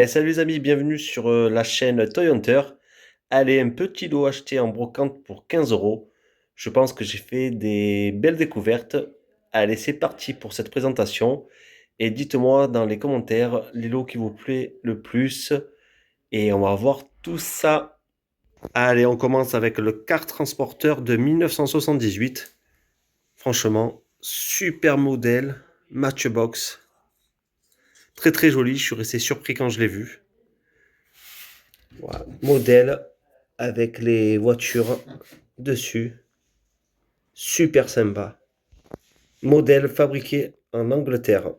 Salut les amis, bienvenue sur la chaîne Toy Hunter. Allez, un petit lot acheté en brocante pour 15 euros. Je pense que j'ai fait des belles découvertes. Allez, c'est parti pour cette présentation. Et dites-moi dans les commentaires les lots qui vous plaît le plus. Et on va voir tout ça. Allez, on commence avec le car transporteur de 1978. Franchement, super modèle, Matchbox. Très très joli, je suis resté surpris quand je l'ai vu. Voilà. Modèle avec les voitures dessus. Super sympa. Modèle fabriqué en Angleterre.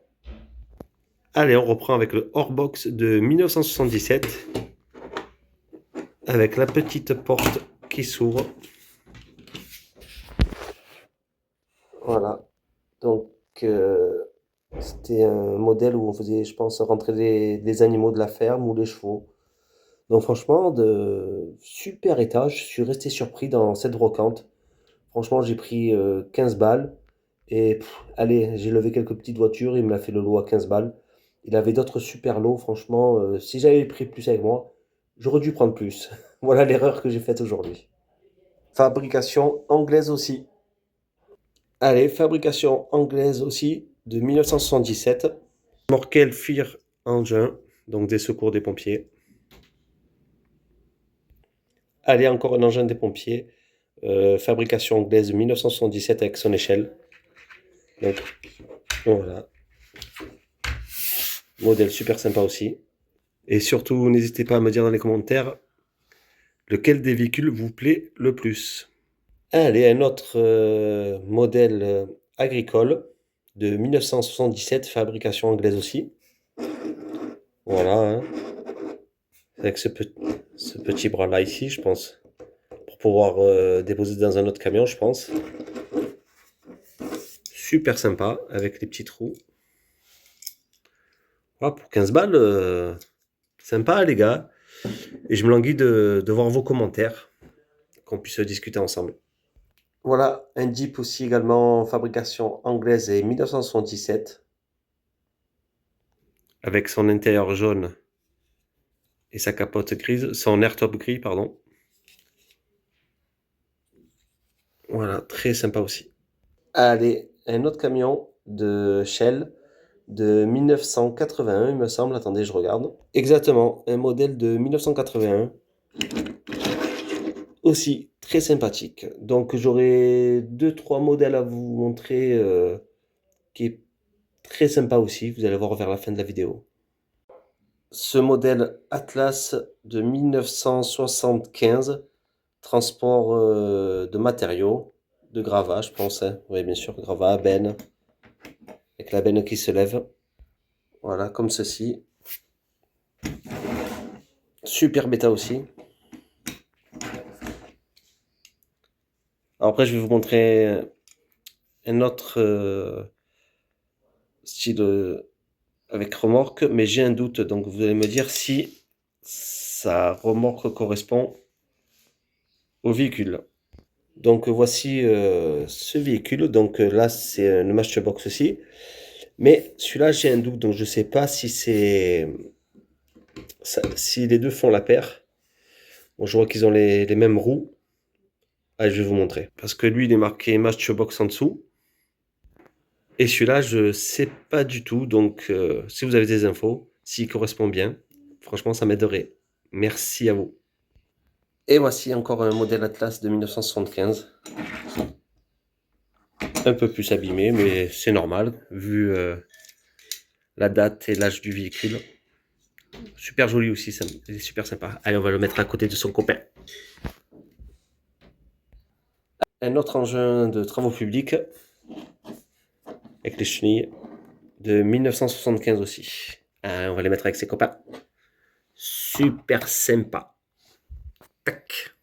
Allez, on reprend avec le Horbox de 1977. Avec la petite porte qui s'ouvre. Voilà. Donc, c'était un modèle où on faisait, je pense, rentrer les animaux de la ferme ou les chevaux. Donc, franchement, de super état. Je suis resté surpris dans cette brocante. Franchement, j'ai pris 15 balles. Et allez, j'ai levé quelques petites voitures. Il me l'a fait le lot à 15 balles. Il avait d'autres super lots. Franchement, si j'avais pris plus avec moi, j'aurais dû prendre plus. Voilà l'erreur que j'ai faite aujourd'hui. Fabrication anglaise aussi. Allez, fabrication anglaise aussi de 1977. Morkel Fire Engine, donc des secours des pompiers. Allez, encore un engin des pompiers. Fabrication anglaise de 1977 avec son échelle. Donc voilà, modèle super sympa aussi. Et surtout, n'hésitez pas à me dire dans les commentaires lequel des véhicules vous plaît le plus. Allez, un autre modèle agricole de 1977, fabrication anglaise aussi. Voilà, hein, avec ce petit bras-là ici, je pense, pour pouvoir déposer dans un autre camion, je pense. Super sympa, avec les petits trous. Voilà, pour 15 balles, sympa les gars. Et je me languis de voir vos commentaires, qu'on puisse discuter ensemble. Voilà, un Jeep aussi également, fabrication anglaise et 1977, avec son intérieur jaune et sa capote grise, son airtop gris, pardon. Voilà, très sympa aussi. Allez, un autre camion de Shell de 1981, il me semble. Attendez, je regarde. Exactement, un modèle de 1981. Aussi très sympathique. Donc j'aurai deux trois modèles à vous montrer qui est très sympa aussi. Vous allez voir vers la fin de la vidéo. Ce modèle Atlas de 1975, transport de matériaux, de gravats, je pense. Hein. Oui, bien sûr, gravats, benne, avec la benne qui se lève. Voilà, comme ceci. Super bêta aussi. Alors après, je vais vous montrer un autre style avec remorque, mais j'ai un doute, donc vous allez me dire si sa remorque correspond au véhicule. Donc voici ce véhicule, donc là c'est le Matchbox aussi, mais celui-là j'ai un doute, donc je sais pas si si les deux font la paire. Bon, je vois qu'ils ont les mêmes roues. Allez, je vais vous montrer, parce que lui il est marqué Matchbox en dessous, et celui-là je sais pas du tout, donc si vous avez des infos, s'il correspond bien, franchement ça m'aiderait. Merci à vous. Et voici encore un modèle Atlas de 1975. Un peu plus abîmé, mais c'est normal, vu la date et l'âge du véhicule. Super joli aussi, il est super sympa. Allez, on va le mettre à côté de son copain. Un autre engin de travaux publics, avec les chenilles, de 1975 aussi. Allez, on va les mettre avec ses copains. Super sympa. Tac.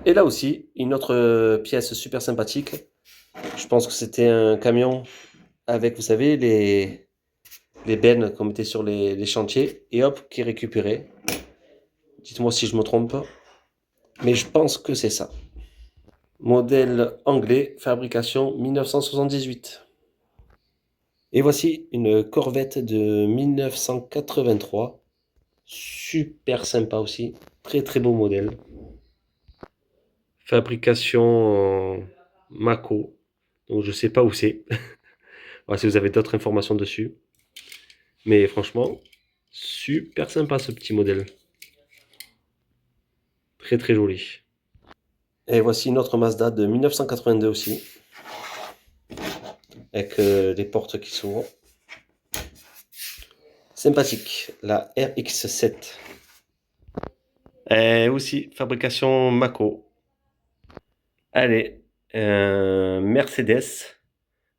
Et là aussi, une autre pièce super sympathique. Je pense que c'était un camion avec, vous savez, les bennes qu'on mettait sur les chantiers, et hop, qui est récupéré. Dites-moi si je me trompe, mais je pense que c'est ça. Modèle anglais, fabrication 1978. Et voici une Corvette de 1983. Super sympa aussi. Très très beau modèle. Fabrication Mako. Donc je sais pas où c'est. Voilà, si vous avez d'autres informations dessus. Mais franchement, super sympa ce petit modèle. Très très joli. Et voici une autre Mazda de 1982 aussi. Avec les portes qui s'ouvrent. Sympathique. La RX-7. Et aussi, fabrication Mako. Allez, Mercedes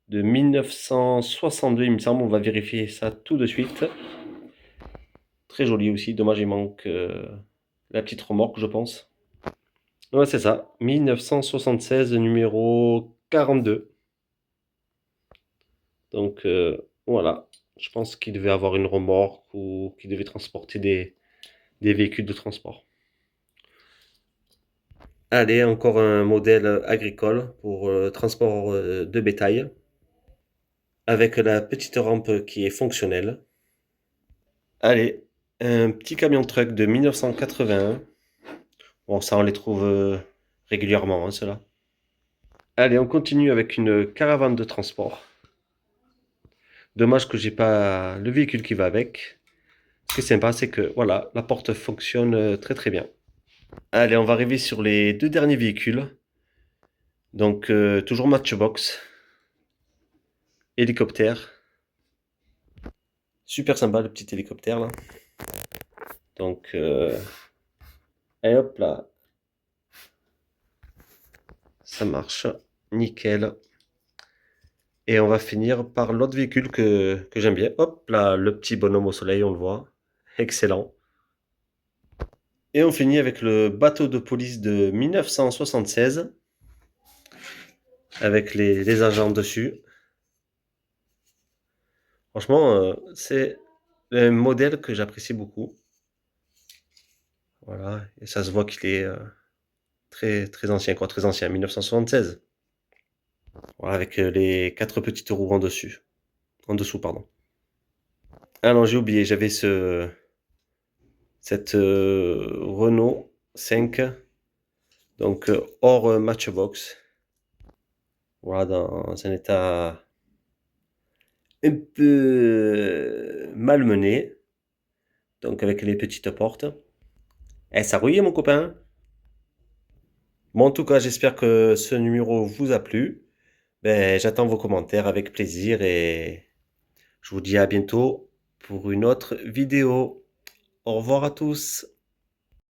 de 1962, il me semble. On va vérifier ça tout de suite. Très joli aussi. Dommage, il manque la petite remorque, je pense. Ouais, c'est ça. 1976, numéro 42. Donc, voilà. Je pense qu'il devait avoir une remorque ou qu'il devait transporter des véhicules de transport. Allez, encore un modèle agricole pour transport de bétail, avec la petite rampe qui est fonctionnelle. Allez, un petit camion truck de 1981. Bon, ça, on les trouve régulièrement, hein, ceux-là. Allez, on continue avec une caravane de transport. Dommage que j'ai pas le véhicule qui va avec. Ce qui est sympa, c'est que voilà, la porte fonctionne très très bien. Allez, on va arriver sur les deux derniers véhicules. Donc, toujours Matchbox, hélicoptère. Super sympa le petit hélicoptère là. Donc, et hop là, ça marche, nickel. Et on va finir par l'autre véhicule que j'aime bien. Hop là, le petit bonhomme au soleil, on le voit. Excellent. Et on finit avec le bateau de police de 1976, avec les agents dessus. Franchement, c'est un modèle que j'apprécie beaucoup. Voilà, et ça se voit qu'il est très, très ancien, quoi, très ancien, 1976. Voilà, avec les quatre petites roues en dessous, pardon. Ah non, j'ai oublié, j'avais cette Renault 5, donc hors Matchbox. Voilà, dans un état un peu malmené, donc avec les petites portes. Eh, ça rouillait, mon copain. Bon, en tout cas, j'espère que ce numéro vous a plu. Ben, j'attends vos commentaires avec plaisir et je vous dis à bientôt pour une autre vidéo. Au revoir à tous.